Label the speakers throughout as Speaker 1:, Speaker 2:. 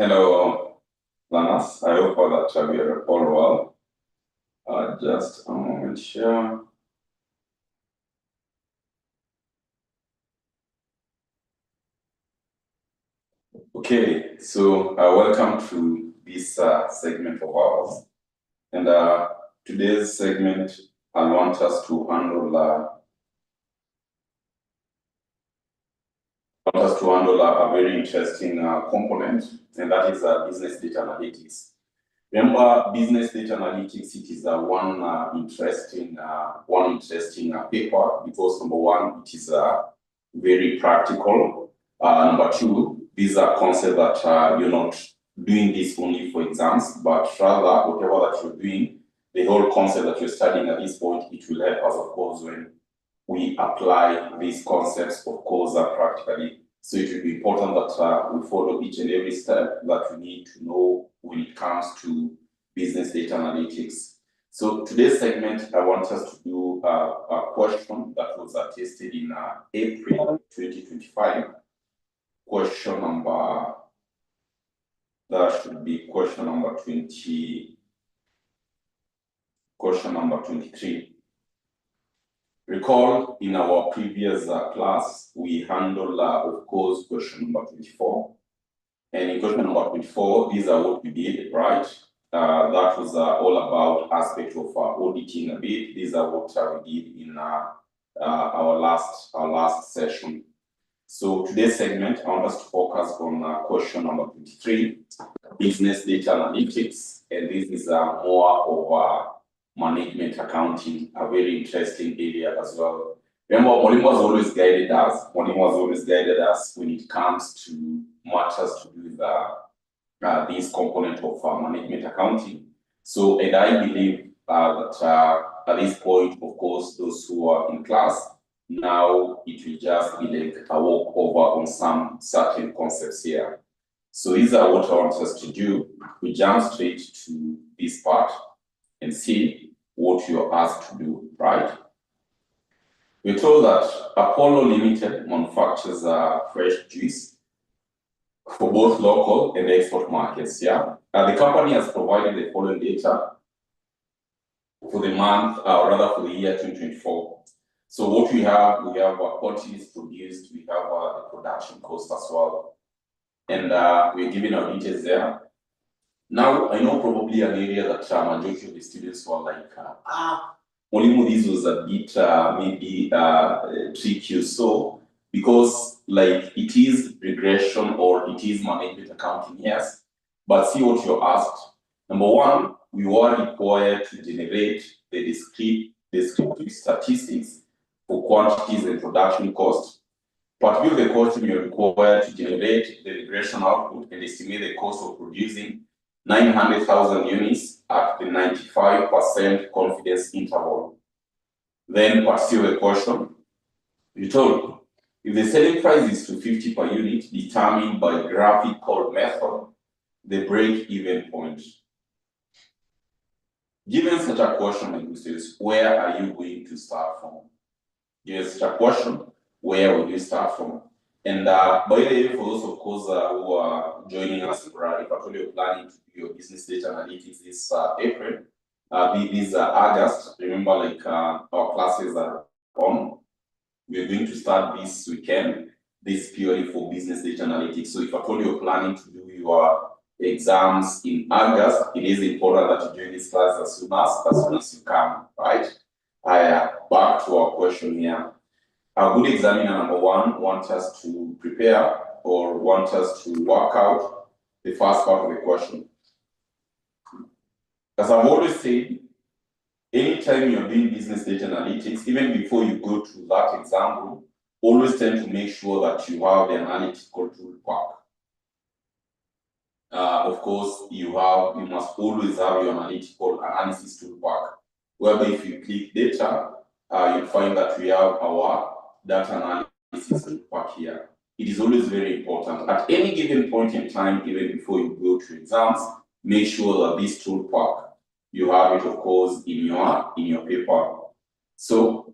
Speaker 1: Hello, learners. I hope that we are all well. Just a moment here. Okay, so welcome to this segment of ours. And today's segment, I want us to handle a very interesting component, and that is business data analytics. Remember, business data analytics, it is one interesting paper because number one, it is very practical. Number two, these are concepts that you're not doing this only for exams, but rather whatever that you're doing, the whole concept that you're studying at this point, it will help us, of course, when we apply these concepts, of course, practically. So it will be important that we follow each and every step that we need to know when it comes to business data analytics. So today's segment, I want us to do a question that was tested in April 2025. Question number, that should be question number 23. Recall in our previous class, we handled, of course, question number 24. And in question number 24, these are what we did, right? That was all about aspect of auditing a bit. These are what we did in our last session. So today's segment, I want us to focus on question number 23, business data analytics. And this is more of management accounting, a very interesting area as well. Remember, Molimo has always guided us. When it comes to matters to do with this component of management accounting. So, and I believe that at this point, of course, those who are in class, now it will just be like a walkover on some certain concepts here. So these are what I want us to do. We jump straight to this part and see what you're asked to do, right? We're told that Apollo Limited manufactures fresh juice for both local and export markets, yeah? The company has provided the following data for the month, or rather for the year 2024. So what we have quantities produced, we have the production cost as well. And we're giving our details there. Now, I know probably an area that majority of the students were like, Molimo, this was a bit maybe tricky. So, because like it is regression or it is management accounting, yes, but see what you're asked. Number one, we were required to generate the descriptive statistics for quantities and production costs. Part B of the question, you're required to generate the regression output and estimate the cost of producing 900,000 units at the 95% confidence interval. Then part C of the question, you're told, if the selling price is 250 per unit, determined by graphical method, the break-even point. Given such a question, like this is, where are you going to start from? Given such a question, where will you start from? And by the way, for those, of course, who are joining us, if at all you're planning to do your business data analytics this April, this August, remember, like our classes are on. We're going to start this weekend, this purely for business data analytics. So if at all you're planning to do your exams in August, it is important that you join this class as soon as you can, right? Back to our question here. A good examiner, number one, wants us to prepare or wants us to work out the first part of the question. As I've always said, anytime you're doing business data analytics, even before you go to that exam room, always tend to make sure that you have the analytical tool pack. Of course, you must always have your analytical analysis tool pack, whereby if you click data, you'll find that we have our data analysis tool pack here. It is always very important. At any given point in time, even before you go to exams, make sure that this tool pack, you have it, of course, in your paper. So,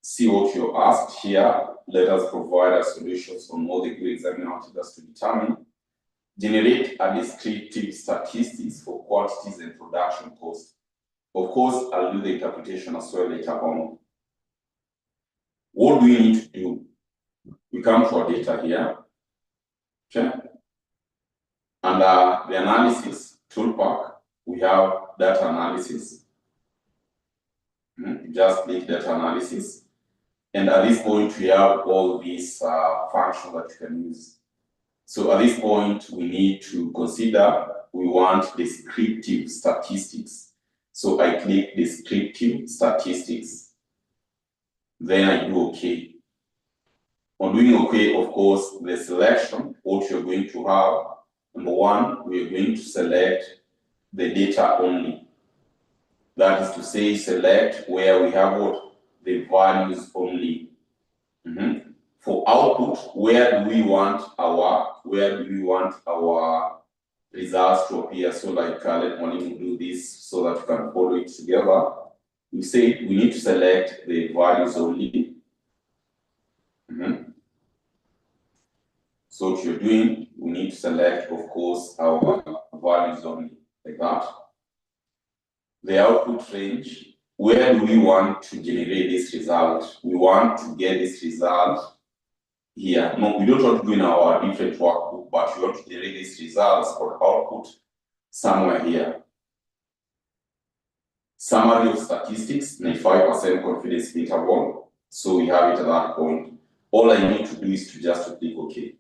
Speaker 1: see what you're asked here. Let us provide our solutions on what the good examiner wanted us to determine. generate a descriptive statistics for quantities and production costs. Of course, I'll do the interpretation as well later on. What do we need to do? We come to our data here, okay? Under the analysis toolbar, we have data analysis. Just click data analysis. And at this point, we have all these functions that you can use. So at this point, we need to consider, we want descriptive statistics. So I click descriptive statistics. Then I do OK. On doing OK, of course, the selection, what you're going to have, number one, we're going to select the data only. That is to say, select where we have what? The values only. For output, where do we want our results to appear? So like let me do this so that you can follow it together. We say we need to select the values only. So what you're doing, we need to select, of course, our values only, like that. The output range, where do we want to generate this result? We want to get this result here. No, we don't want to do in our different workbook, but we want to generate these results or output somewhere here. Summary of statistics, 95% confidence interval. So we have it at that point. All I need to do is to just click OK.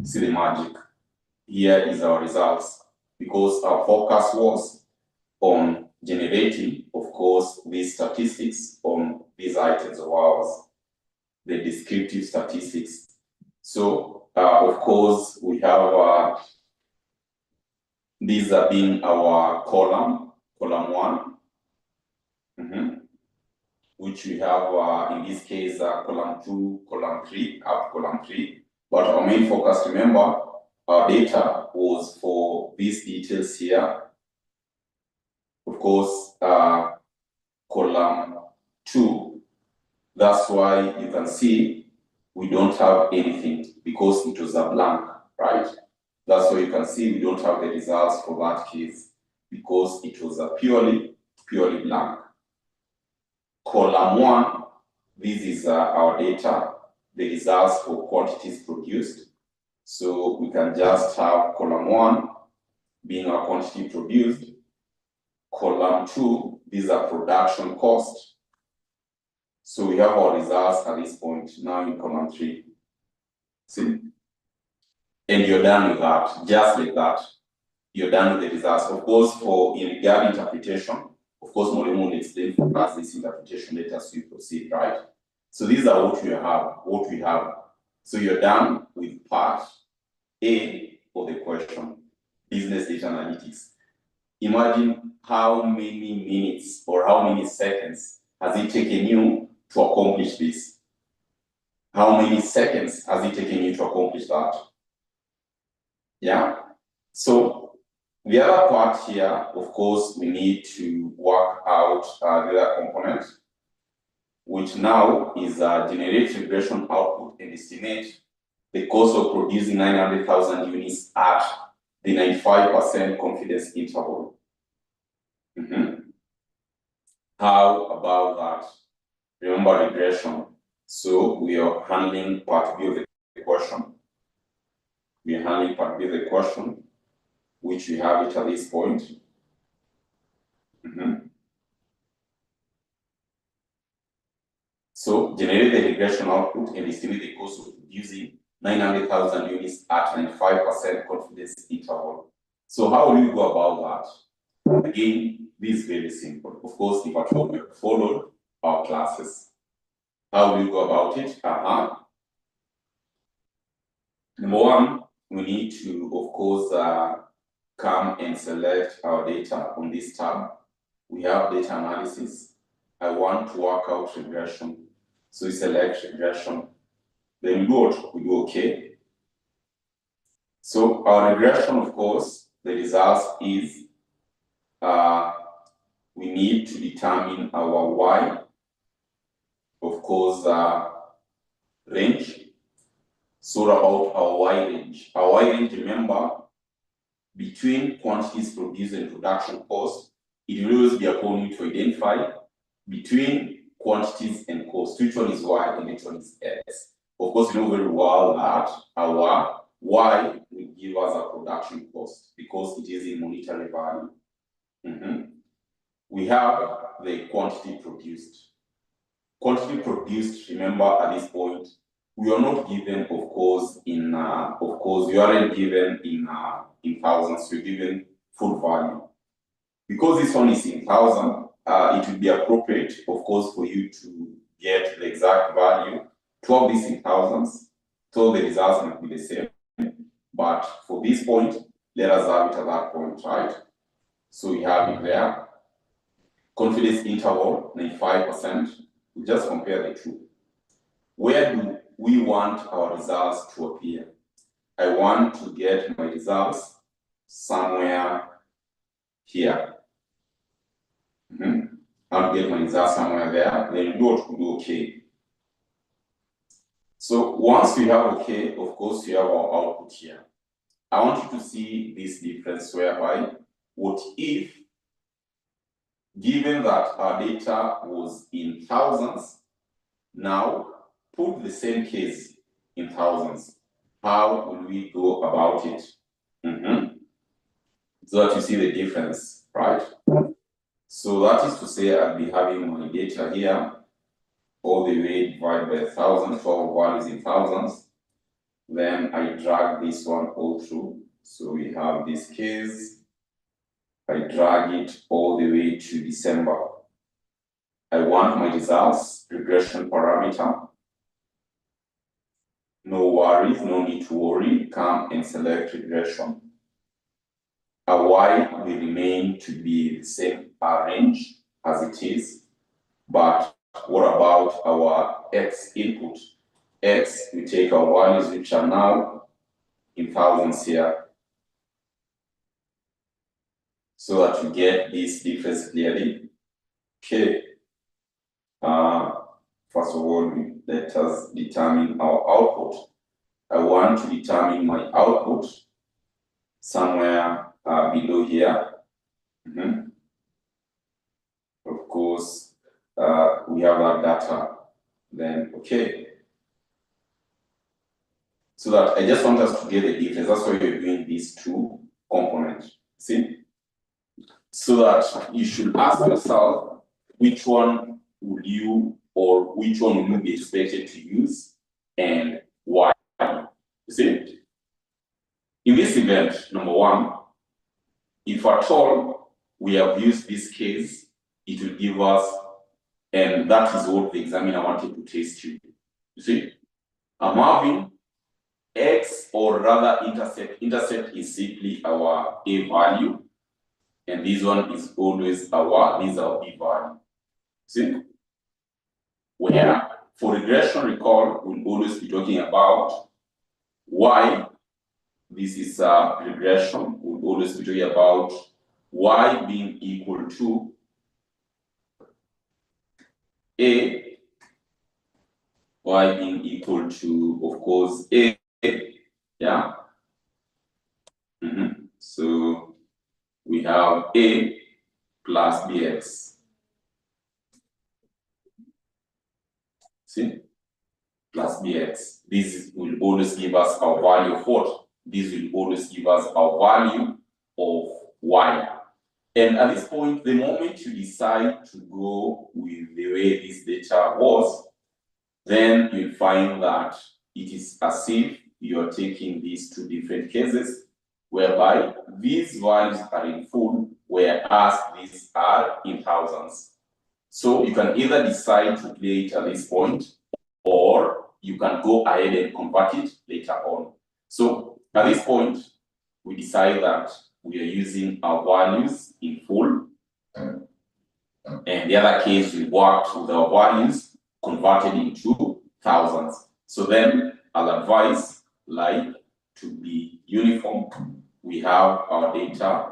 Speaker 1: See the magic. Here is our results, because our focus was on generating, of course, these statistics on these items of ours, the descriptive statistics. So, of course, we have these are being our column 1, which we have in this case column 2, column 3, up to column 3. But our main focus, remember, our data was for these details here. Of course, column 2, that's why you can see we don't have anything because it was a blank, right? That's why you can see we don't have the results for that case because it was a purely blank. Column 1, this is our data, the results for quantities produced. So we can just have column 1 being our quantity produced. Column 2, these are production cost. So we have our results at this point now in column 3. See? And you're done with that, just like that. You're done with the results. Of course, for in regard interpretation, of course, Moremo will explain for us this interpretation later as we proceed, right? So these are what we have. So you're done with part A of the question, business data analytics. Imagine how many minutes or how many seconds has it taken you to accomplish this? How many seconds has it taken you to accomplish that? Yeah. So the other part here, of course, we need to work out the other component, which now is generate regression output and estimate the cost of producing 900,000 units at the 95% confidence interval. How about that? Remember regression. So we are handling part B of the question. We are handling part B of the question, which we have it at this point. So generate the regression output and estimate the cost of producing 900,000 units at 95% confidence interval. So how do you go about that? Again, this is very simple. Of course, if at all you followed our classes. How do you go about it? Number one, we need to, of course, come and select our data on this tab. We have data analysis. I want to work out regression. So we select regression. Then we do what? We do OK. So our regression, of course, the results is we need to determine our Y, of course, range. So about our Y range. Our Y range, remember, between quantities produced and production cost, it will always be upon you to identify between quantities and cost, which one is Y and which one is X. Of course, you know very well that our Y will give us a production cost because it is in monetary value. We have the quantity produced. Quantity produced, remember at this point, we are not given, of course, you aren't given in thousands, you're given full value. Because this one is in thousand, it would be appropriate, of course, for you to get the exact value. 12 this in thousands, so the results might be the same. But for this point, let us have it at that point, right? So we have it there. Confidence interval, 95%. We just compare the two. Where do we want our results to appear? I want to get my results somewhere here. I'll get my results somewhere there, then you do what we do okay. So once we have okay, of course, you have our output here. I want you to see this difference whereby, what if, given that our data was in thousands, now put the same case in thousands. How will we go about it? So that you see the difference, right? So that is to say, I'll be having my data here, all the way divided by 1,000 for values in thousands. Then I drag this one all through. So we have this case. I drag it all the way to December. I want my results, regression parameter. No worries, no need to worry. Come and select regression. Our Y will remain to be the same range as it is. But what about our X input? X, we take our values which are now in thousands here, so that we get this difference clearly. Okay. First of all, let us determine our output. I want to determine my output somewhere below here. Of course, we have our data. Then, okay. So that I just want us to get the difference. That's why we're doing these two components. See? So that you should ask yourself, which one would you, or which one will you be expected to use, and why? You see? In this event, number one, if at all we have used this case, it will give us, and that is what the examiner wanted to test you. You see? I'm having X, or rather intercept. Intercept is simply our A value, and this one is always this is our B value. See? Where for regression, recall, we'll always be talking about Y. This is regression. We'll always be talking about Y being equal to A. Y being equal to, of course, A. Yeah. So we have A plus BX. See? Plus BX. This will always give us our value of what? This will always give us our value of Y. And at this point, the moment you decide to go with the way this data was, then you'll find that it is as if you're taking these two different cases, whereby these values are in full, whereas these are in thousands. So you can either decide to play it at this point, or you can go ahead and convert it later on. So at this point, we decide that we are using our values in full. And the other case, we worked with our values converted into thousands. So then I'll advise like to be uniform. We have our data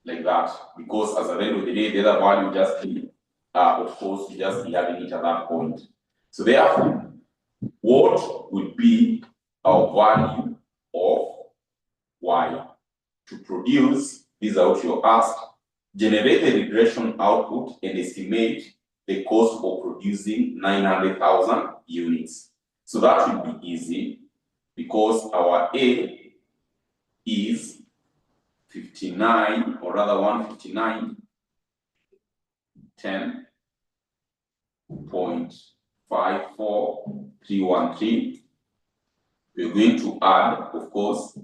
Speaker 1: like that, because as at the end of the day, the other value just be, of course, you just be having it at that point. So therefore, what would be our value of y. To produce, this is what you're asked, generate the regression output and estimate the cost of producing 900,000 units. So that will be easy because our A is 59, or rather 159, 10.54313. We're going to add, of course,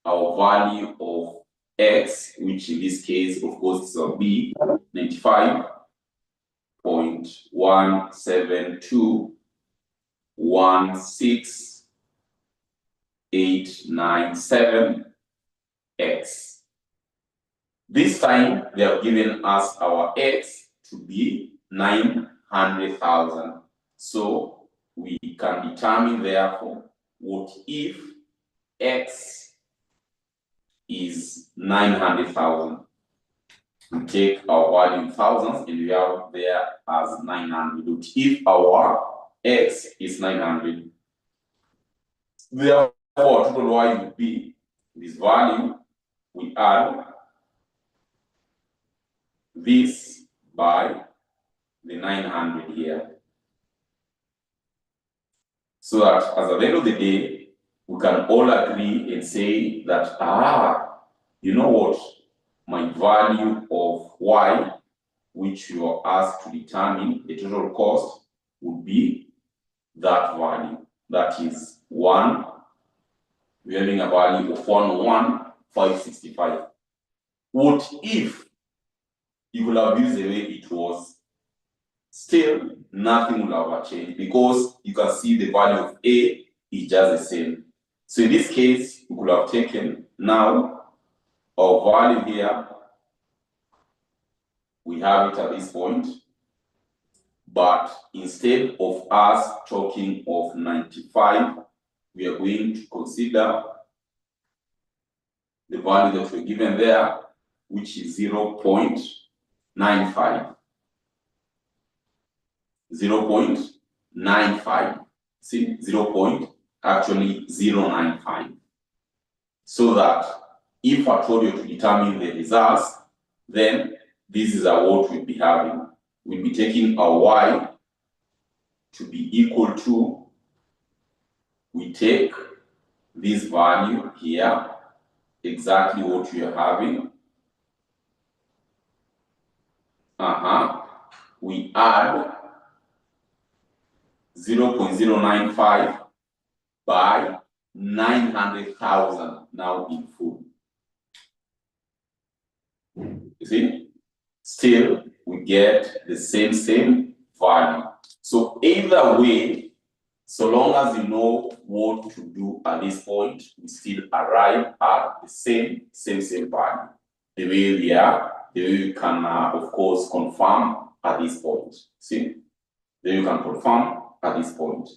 Speaker 1: our value of x, which in this case, of course, will be 95.17216,897x. This time, they have given us our x to be 900,000. So we can determine, therefore, what if x is 900,000. We take our value in thousands and we have there as 900. But if our x is 900, therefore total y would be this value. We add this by the 900 here, so that as at the end of the day, we can all agree and say that, you know what, my value of y, which you are asked to determine the total cost, would be that value. That is 1, we're having a value of 1,565. What if you could have used the way it was? Still, nothing will have changed because you can see the value of A is just the same. So in this case, we could have taken now our value here, we have it at this point, but instead of us talking of 95, we are going to consider the value that we're given there, which is 0.95. 0.95. See, 0.095. So that if I told you to determine the results, then this is what we'll be having. We'll be taking our y to be equal to, we take this value here, exactly what we are having. We add 0.095 by 900,000 now in full. You see? Still, we get the same value. So either way, so long as you know what to do at this point, we still arrive at the same value. The way we are, the way you can, of course, confirm at this point. See? The way you can confirm at this point.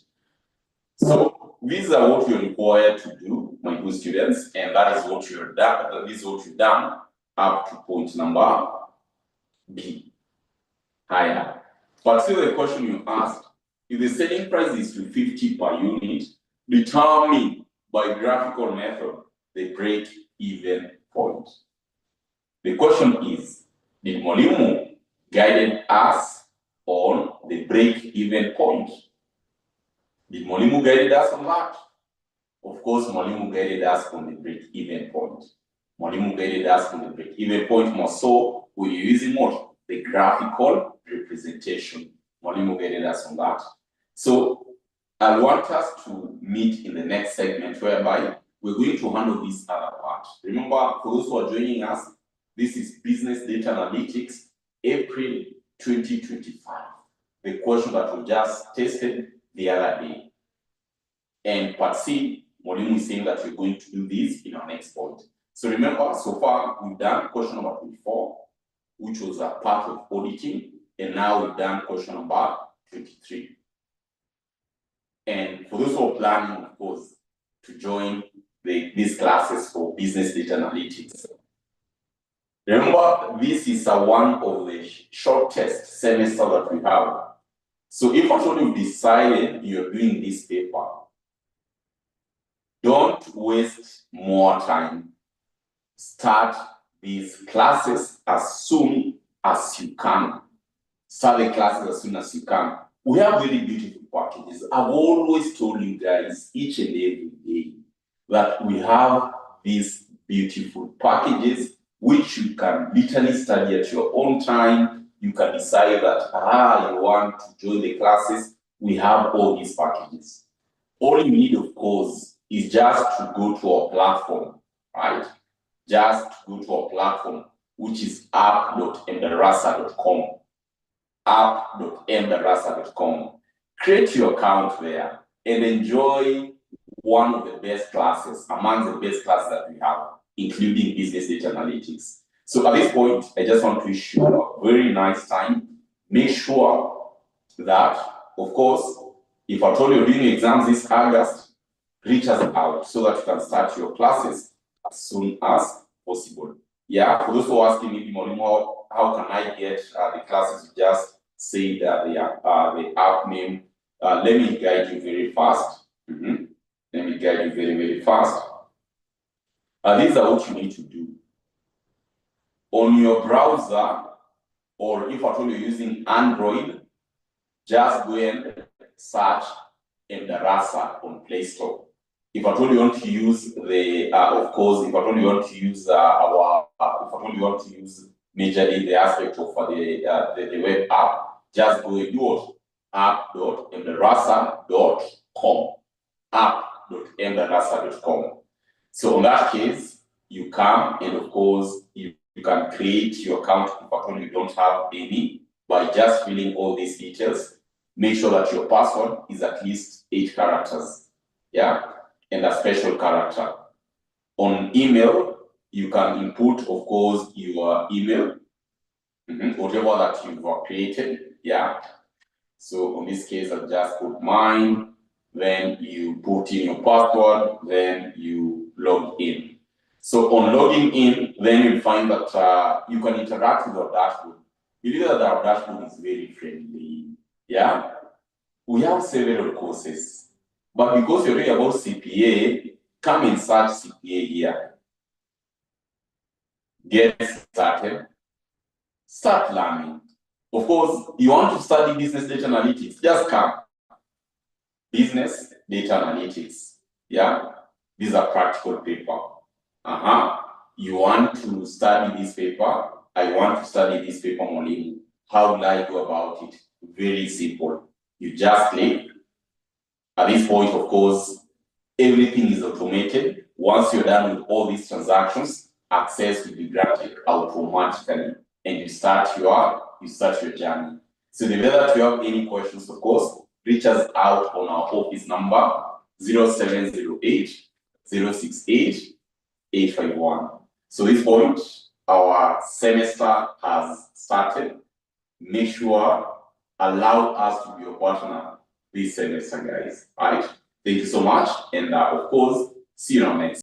Speaker 1: So these are what you're required to do, my good students, and that is what you're done. This is what you've done up to point number B. Higher. But still the question you asked, if the selling price is 250 per unit, determine by graphical method the break-even point. The question is, did Mwalimu guided us on the break-even point? Did Mwalimu guided us on that? Of course, Mwalimu guided us on the break-even point. Mwalimu guided us on the break-even point more so when you're using what? The graphical representation. Mwalimu guided us on that. So I want us to meet in the next segment whereby we're going to handle this other part. Remember, for those who are joining us, this is Business Data Analytics, April 2025. The question that we just tested the other day. And part C, Mwalimu is saying that we're going to do this in our next point. So remember, so far we've done question number 24, which was a part of auditing, and now we've done question number 23. And for those who are planning, of course, to join these classes for business data analytics, remember, this is one of the shortest semester that we have. So if actually you decided you're doing this paper, don't waste more time. Start these classes as soon as you can. Start the classes as soon as you can. We have very beautiful packages. I've always told you guys each and every day that we have these beautiful packages which you can literally study at your own time. You can decide that you want to join the classes. We have all these packages. All you need, of course, is just to go to our platform, right? Just go to our platform, which is app.mdarasa.com. app.mdarasa.com. Create your account there and enjoy one of the best classes, among the best classes that we have, including business data analytics. So at this point, I just want to wish you a very nice time. Make sure that, of course, if at all you're doing exams this August, reach us out so that you can start your classes as soon as possible. Yeah, for those who are asking me, Molimo, how can I get the classes? You just say that the app name. Let me guide you very fast. Let me guide you very, very fast. These are what you need to do. On your browser, or if at all you're using Android, just go and search Mdarasa on Play Store. If at all you want to use the, of course, if at all you want to use if at all you want to use majorly the aspect of the web app, just go and do what? app.mdarasa.com. app.mdarasa.com. So in that case, you come and of course you can create your account if at all you don't have any by just filling all these details. Make sure that your password is at least 8 characters, yeah, and a special character. On email, you can input, of course, your email, whatever that you've created, yeah. So in this case, I'll just put mine, then you put in your password, then you log in. So on logging in, then you'll find that you can interact with our dashboard. You know that our dashboard is very friendly, yeah. We have several courses, but because you're reading about CPA, come and search CPA here. Get started. Start learning. Of course, you want to study business data analytics, just come. Business data analytics, yeah? These are practical paper. You want to study this paper, I want to study this paper, Molini. How will I go about it? Very simple. You just click. At this point, of course, everything is automated. Once you're done with all these transactions, access will be granted automatically, and you start your journey. So the way that you have any questions, of course, reach us out on our office number 0708 068 851. So at this point, our semester has started. Make sure, allow us to be your partner this semester, guys. All right. Thank you so much. And of course, see you on next.